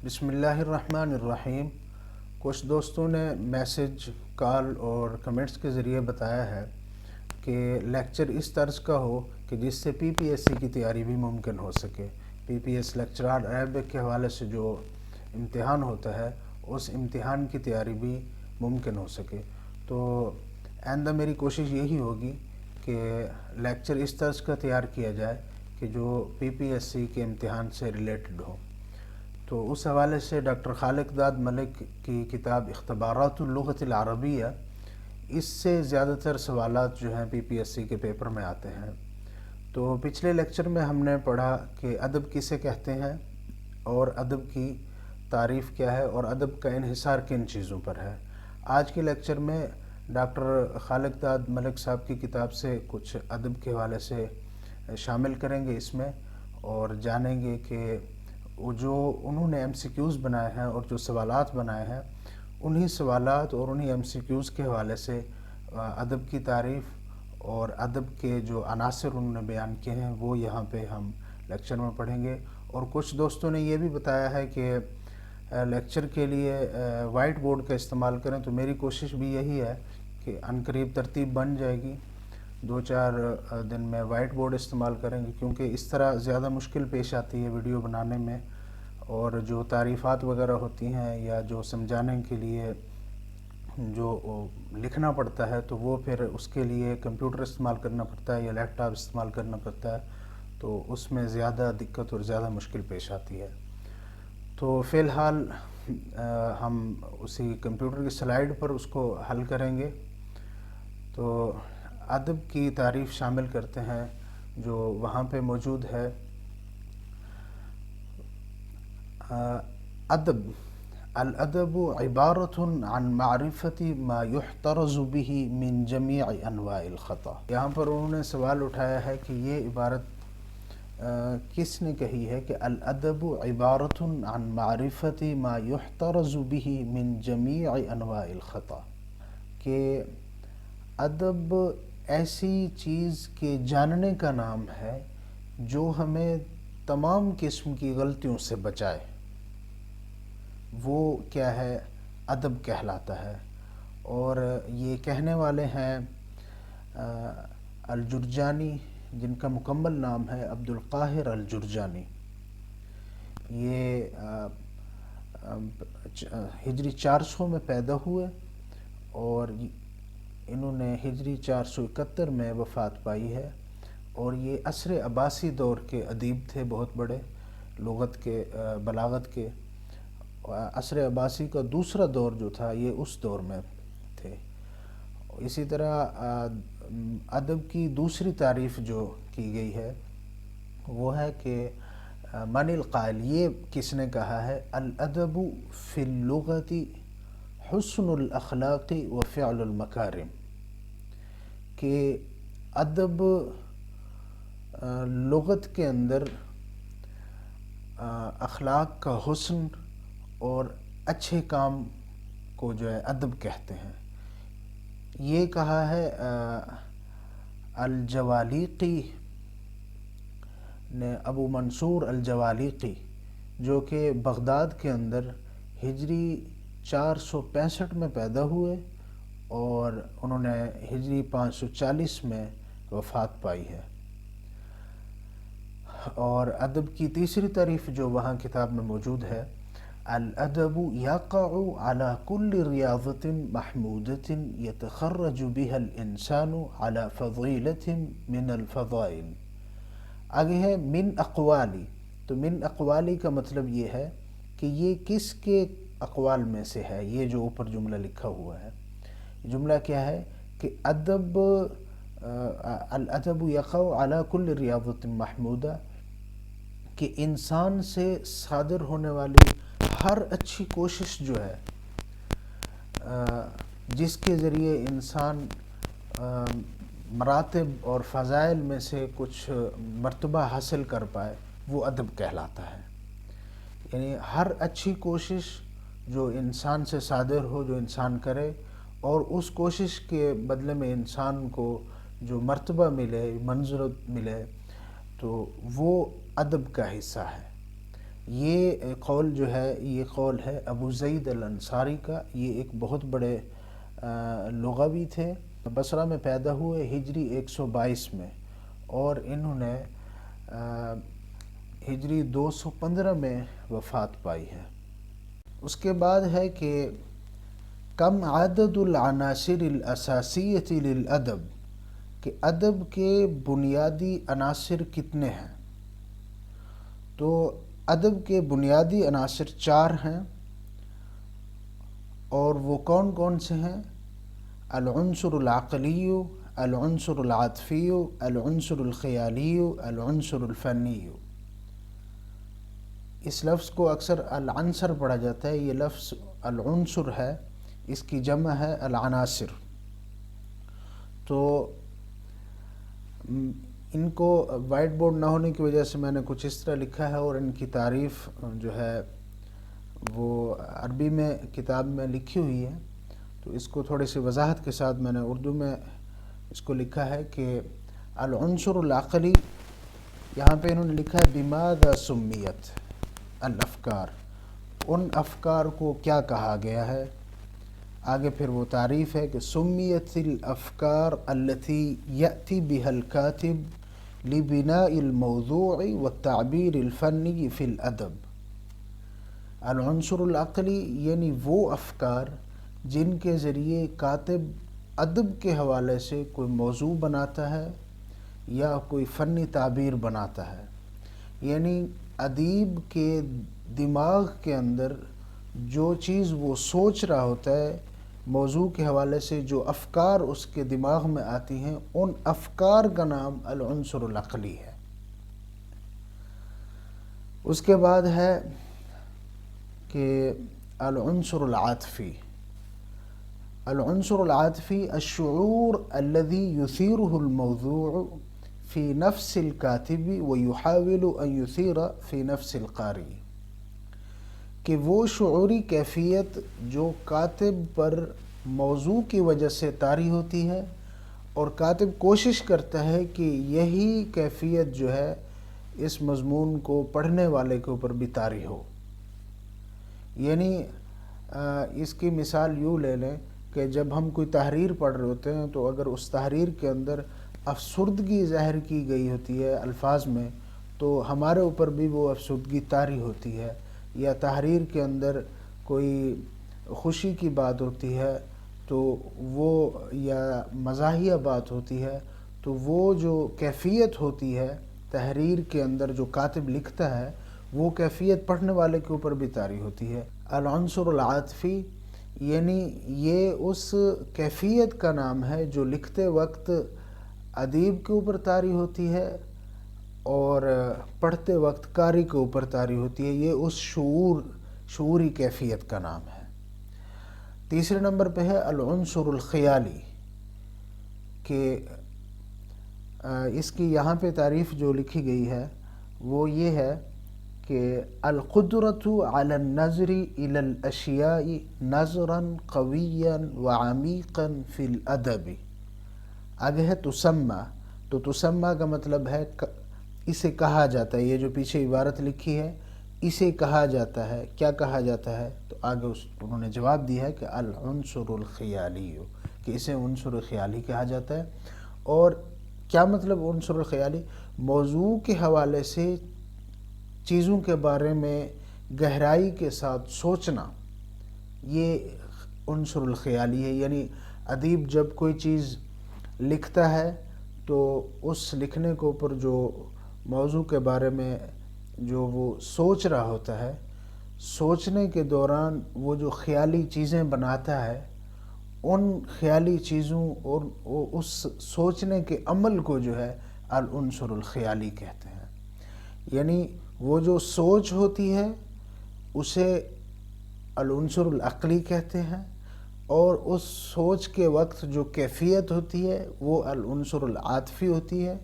بسم اللہ الرحمن الرحیم۔ کچھ دوستوں نے میسج، کال اور کمنٹس کے ذریعے بتایا ہے کہ لیکچر اس طرز کا ہو کہ جس سے پی پی ایس سی کی تیاری بھی ممکن ہو سکے۔ پی پی ایس لیکچرار عربک کے حوالے سے جو امتحان ہوتا ہے اس امتحان کی تیاری بھی ممکن ہو سکے۔ تو آئندہ میری کوشش یہی ہوگی کہ لیکچر اس طرز کا تیار کیا جائے کہ جو پی پی ایس سی کے امتحان سے ریلیٹڈ ہو۔ تو اس حوالے سے ڈاکٹر خالق داد ملک کی کتاب اختبارات اللغۃ العربیہ، اس سے زیادہ تر سوالات جو ہیں پی پی ایس سی کے پیپر میں آتے ہیں۔ تو پچھلے لیکچر میں ہم نے پڑھا کہ ادب کسے کہتے ہیں اور ادب کی تعریف کیا ہے اور ادب کا انحصار کن چیزوں پر ہے۔ آج کے لیکچر میں ڈاکٹر خالق داد ملک صاحب کی کتاب سے کچھ ادب کے حوالے سے شامل کریں گے اس میں، اور جانیں گے کہ وہ جو انہوں نے ایم سی کیوز بنائے ہیں اور جو سوالات بنائے ہیں، انہی سوالات اور انہی ایم سی کیوز کے حوالے سے ادب کی تعریف اور ادب کے جو عناصر انہوں نے بیان کیے ہیں وہ یہاں پہ ہم لیکچر میں پڑھیں گے۔ اور کچھ دوستوں نے یہ بھی بتایا ہے کہ لیکچر کے لیے وائٹ بورڈ کا استعمال کریں، تو میری کوشش بھی یہی ہے کہ عنقریب ترتیب بن جائے گی، 2-4 دن میں وائٹ بورڈ استعمال کریں گے، کیونکہ اس طرح زیادہ مشکل پیش آتی ہے ویڈیو بنانے میں، اور جو تعریفات وغیرہ ہوتی ہیں یا جو سمجھانے کے لیے جو لکھنا پڑتا ہے تو وہ پھر اس کے لیے کمپیوٹر استعمال کرنا پڑتا ہے یا لیپ ٹاپ استعمال کرنا پڑتا ہے، تو اس میں زیادہ دقت اور زیادہ مشکل پیش آتی ہے۔ تو فی الحال ہم اسی کمپیوٹر کی سلائیڈ پر اس کو حل کریں گے۔ تو ادب کی تعریف شامل کرتے ہیں جو وہاں پہ موجود ہے۔ ادب، الادب عبارت عن معرفت ما یحترز به من جمیع انواع الخطا۔ یہاں پر انہوں نے سوال اٹھایا ہے کہ یہ عبارت کس نے کہی ہے کہ الادب عبارت عن معرفت ما یحترز به من جمیع انواع الخطا، کہ ادب ایسی چیز کے جاننے کا نام ہے جو ہمیں تمام قسم کی غلطیوں سے بچائے، وہ کیا ہے، ادب کہلاتا ہے۔ اور یہ کہنے والے ہیں الجرجانی، جن کا مکمل نام ہے عبدالقاہر الجرجانی۔ یہ ہجری 400 میں پیدا ہوئے اور انہوں نے ہجری 471 میں وفات پائی ہے، اور یہ عصر عباسی دور کے ادیب تھے، بہت بڑے لغت کے، بلاغت کے۔ عصر عباسی کا دوسرا دور جو تھا یہ اس دور میں تھے۔ اسی طرح ادب کی دوسری تعریف جو کی گئی ہے وہ ہے کہ من القائل، یہ کس نے کہا ہے، الادب فی اللغت حسن الاخلاق و فعل المکارم، کہ ادب لغت کے اندر اخلاق کا حسن اور اچھے کام کو جو ہے ادب کہتے ہیں۔ یہ کہا ہے الجوالیقی نے، ابو منصور الجوالیقی، جو کہ بغداد کے اندر ہجری 465 میں پیدا ہوئے اور انہوں نے ہجری 540 میں وفات پائی ہے۔ اور ادب کی تیسری تعریف جو وہاں کتاب میں موجود ہے، الادب یقع على كل ریاضت محمودۃ یتخرج بها الانسان على فضیلۃ من الفضائل۔ آگے ہے من اقوالی، تو من اقوالی کا مطلب یہ ہے کہ یہ کس کے اقوال میں سے ہے، یہ جو اوپر جملہ لکھا ہوا ہے، جملہ کیا ہے کہ ادب، الادب یقع علی کل ریاضۃ محمودہ، کہ انسان سے صادر ہونے والی ہر اچھی کوشش جو ہے، جس کے ذریعے انسان مراتب اور فضائل میں سے کچھ مرتبہ حاصل کر پائے، وہ ادب کہلاتا ہے۔ یعنی ہر اچھی کوشش جو انسان سے صادر ہو، جو انسان کرے، اور اس کوشش کے بدلے میں انسان کو جو مرتبہ ملے، منزلت ملے، تو وہ ادب کا حصہ ہے۔ یہ قول جو ہے یہ قول ہے ابو زید الانصاری کا. یہ ایک بہت بڑے لغوی تھے، بصرہ میں پیدا ہوئے ہجری 122 میں، اور انہوں نے ہجری 215 میں وفات پائی ہے. اس کے بعد ہے کہ کم عدد العناصر الاساسیۃ للادب، کہ ادب کے بنیادی عناصر کتنے ہیں. تو ادب کے بنیادی عناصر 4 ہیں، اور وہ کون کون سے ہیں؟ العنصر العقلی، العنصر العاطفی، العنصر الخیالی، العنصر الفنی. اس لفظ کو اکثر العنصر پڑھا جاتا ہے، یہ لفظ العنصر ہے، اس کی جمع ہے العناصر. تو ان کو وائٹ بورڈ نہ ہونے کی وجہ سے میں نے کچھ اس طرح لکھا ہے، اور ان کی تعریف جو ہے وہ عربی میں کتاب میں لکھی ہوئی ہے. تو اس کو تھوڑی سی وضاحت کے ساتھ میں نے اردو میں اس کو لکھا ہے کہ العنصر العقلی، یہاں پہ انہوں نے لکھا ہے بماذا سمیت الافکار، ان افکار کو کیا کہا گیا ہے. آگے پھر وہ تعریف ہے کہ سمیت الافکار التي یأتی بها الکاتب لبناء الموضوع والتعبیر الفنی فی الادب. العنصر العقلی یعنی وہ افکار جن کے ذریعے کاتب ادب کے حوالے سے کوئی موضوع بناتا ہے یا کوئی فنی تعبیر بناتا ہے. یعنی ادیب کے دماغ کے اندر جو چیز وہ سوچ رہا ہوتا ہے موضوع کے حوالے سے، جو افکار اس کے دماغ میں آتی ہیں، ان افکار کا نام العنصر العقلی ہے. اس کے بعد ہے کہ العنصر العاطفی. العنصر العاطفی الشعور الذي يثيره الموضوع في نفس الكاتب ويحاول ان يثير في نفس القارئ، کہ وہ شعوری کیفیت جو کاتب پر موضوع کی وجہ سے طاری ہوتی ہے، اور کاتب کوشش کرتا ہے کہ یہی کیفیت جو ہے اس مضمون کو پڑھنے والے کے اوپر بھی طاری ہو. یعنی اس کی مثال یوں لے لیں کہ جب ہم کوئی تحریر پڑھ رہے ہوتے ہیں تو اگر اس تحریر کے اندر افسردگی ظاہر کی گئی ہوتی ہے الفاظ میں، تو ہمارے اوپر بھی وہ افسردگی طاری ہوتی ہے. یا تحریر کے اندر کوئی خوشی کی بات ہوتی ہے تو وہ، یا مزاحیہ بات ہوتی ہے، تو وہ جو کیفیت ہوتی ہے تحریر کے اندر جو کاتب لکھتا ہے، وہ کیفیت پڑھنے والے کے اوپر بھی طاری ہوتی ہے. العنصر العاطفی یعنی یہ اس کیفیت کا نام ہے جو لکھتے وقت ادیب کے اوپر طاری ہوتی ہے اور پڑھتے وقت قاری کے اوپر طاری ہوتی ہے. یہ اس شعوری کیفیت کا نام ہے. تیسرے نمبر پہ ہے العنصر الخیالی، کہ اس کی یہاں پہ تعریف جو لکھی گئی ہے وہ یہ ہے کہ القدرۃ علی النظر الی الاشیاء نظرا قویا وعمیقا فی الادب. آگے ہے تسمہ. تو تسمہ کا مطلب ہے اسے کہا جاتا ہے. یہ جو پیچھے عبارت لکھی ہے اسے کہا جاتا ہے. کیا کہا جاتا ہے؟ تو آگے انہوں نے جواب دیا ہے کہ العنصر الخیالی، کہ اسے عنصر خیالی کہا جاتا ہے. اور کیا مطلب عنصر الخیالی؟ موضوع کے حوالے سے چیزوں کے بارے میں گہرائی کے ساتھ سوچنا، یہ عنصر الخیالی ہے. یعنی ادیب جب کوئی چیز لکھتا ہے تو اس لکھنے کے اوپر جو موضوع کے بارے میں جو وہ سوچ رہا ہوتا ہے، سوچنے کے دوران وہ جو خیالی چیزیں بناتا ہے، ان خیالی چیزوں اور اس سوچنے کے عمل کو جو ہے العنصر الخیالی کہتے ہیں. یعنی وہ جو سوچ ہوتی ہے اسے العنصر العقلی کہتے ہیں، اور اس سوچ کے وقت جو کیفیت ہوتی ہے وہ العنصر العاطفی ہوتی ہے،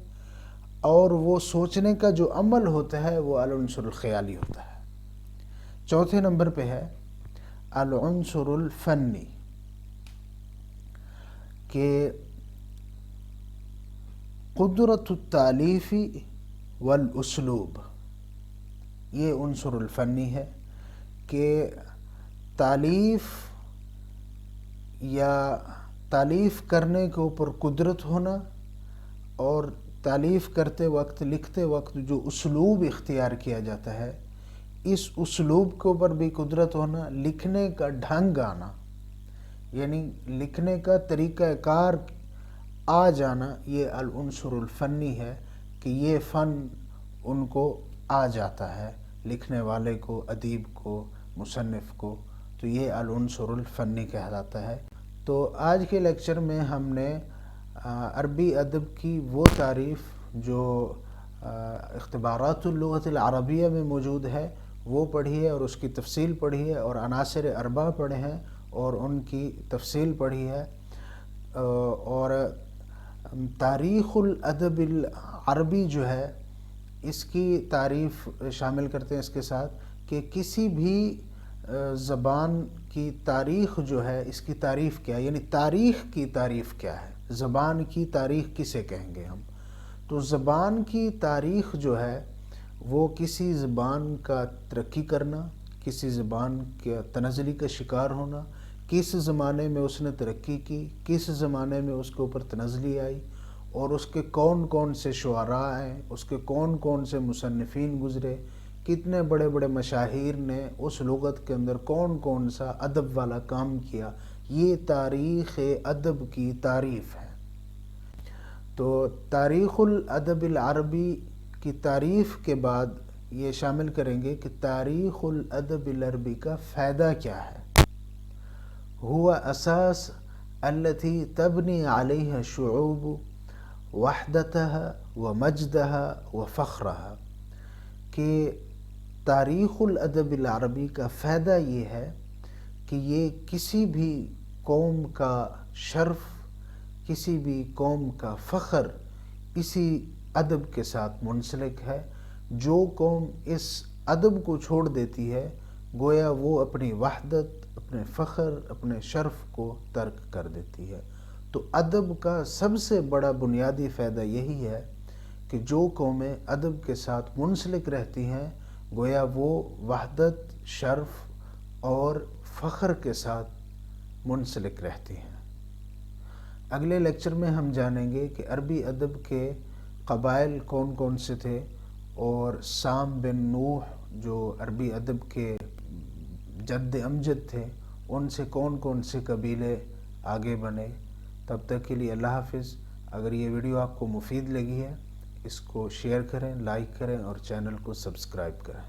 اور وہ سوچنے کا جو عمل ہوتا ہے وہ العنصر الخیالی ہوتا ہے. چوتھے نمبر پہ ہے العنصر الفنی، کہ قدرت التالیف والاسلوب. یہ عنصر الفنی ہے کہ تالیف یا تالیف کرنے کے اوپر قدرت ہونا، اور تالیف کرتے وقت لکھتے وقت جو اسلوب اختیار کیا جاتا ہے اس اسلوب کے اوپر بھی قدرت ہونا، لکھنے کا ڈھنگ آنا، یعنی لکھنے کا طریقہ کار آ جانا، یہ العنصر الفنی ہے کہ یہ فن ان کو آ جاتا ہے، لکھنے والے کو، ادیب کو، مصنف کو، تو یہ العنصر الفنی کہلاتا ہے۔ تو آج کے لیکچر میں ہم نے عربی ادب کی وہ تعریف جو اختبارات اللغۃ العربیہ میں موجود ہے وہ پڑھی ہے، اور اس کی تفصیل پڑھی ہے، اور عناصر اربع پڑھے ہیں اور ان کی تفصیل پڑھی ہے، اور تاریخ الادب العربی جو ہے اس کی تعریف شامل کرتے ہیں اس کے ساتھ کہ کسی بھی زبان کی تاریخ جو ہے اس کی تعریف کیا ہے، یعنی تاریخ کی تعریف کیا ہے، زبان کی تاریخ کسے کہیں گے ہم۔ تو زبان کی تاریخ جو ہے وہ کسی زبان کا ترقی کرنا، کسی زبان کے تنزلی کا شکار ہونا، کس زمانے میں اس نے ترقی کی، کس زمانے میں اس کے اوپر تنزلی آئی، اور اس کے کون کون سے شعراء ہیں، اس کے کون کون سے مصنفین گزرے، کتنے بڑے بڑے مشاہیر نے اس لغت کے اندر کون کون سا ادب والا کام کیا، یہ تاریخ ادب کی تعریف ہے۔ تو تاریخ الادب العربی کی تعریف کے بعد یہ شامل کریں گے کہ تاریخ الادب العربی کا فائدہ کیا ہے۔ هو اساس التي تبني عليها الشعوب وحدتها ومجدها وفخرها، کہ تاریخ الادب العربی کا فائدہ یہ ہے کہ یہ کسی بھی قوم کا شرف، کسی بھی قوم کا فخر اسی ادب کے ساتھ منسلک ہے۔ جو قوم اس ادب کو چھوڑ دیتی ہے گویا وہ اپنی وحدت، اپنے فخر، اپنے شرف کو ترک کر دیتی ہے۔ تو ادب کا سب سے بڑا بنیادی فائدہ یہی ہے کہ جو قومیں ادب کے ساتھ منسلک رہتی ہیں گویا وہ وحدت، شرف اور فخر کے ساتھ منسلک رہتی ہیں۔ اگلے لیکچر میں ہم جانیں گے کہ عربی ادب کے قبائل کون کون سے تھے، اور سام بن نوح جو عربی ادب کے جد امجد تھے ان سے کون کون سے قبیلے آگے بنے۔ تب تک کے لیے اللہ حافظ۔ اگر یہ ویڈیو آپ کو مفید لگی ہے اس کو شیئر کریں، لائک کریں اور چینل کو سبسکرائب کریں۔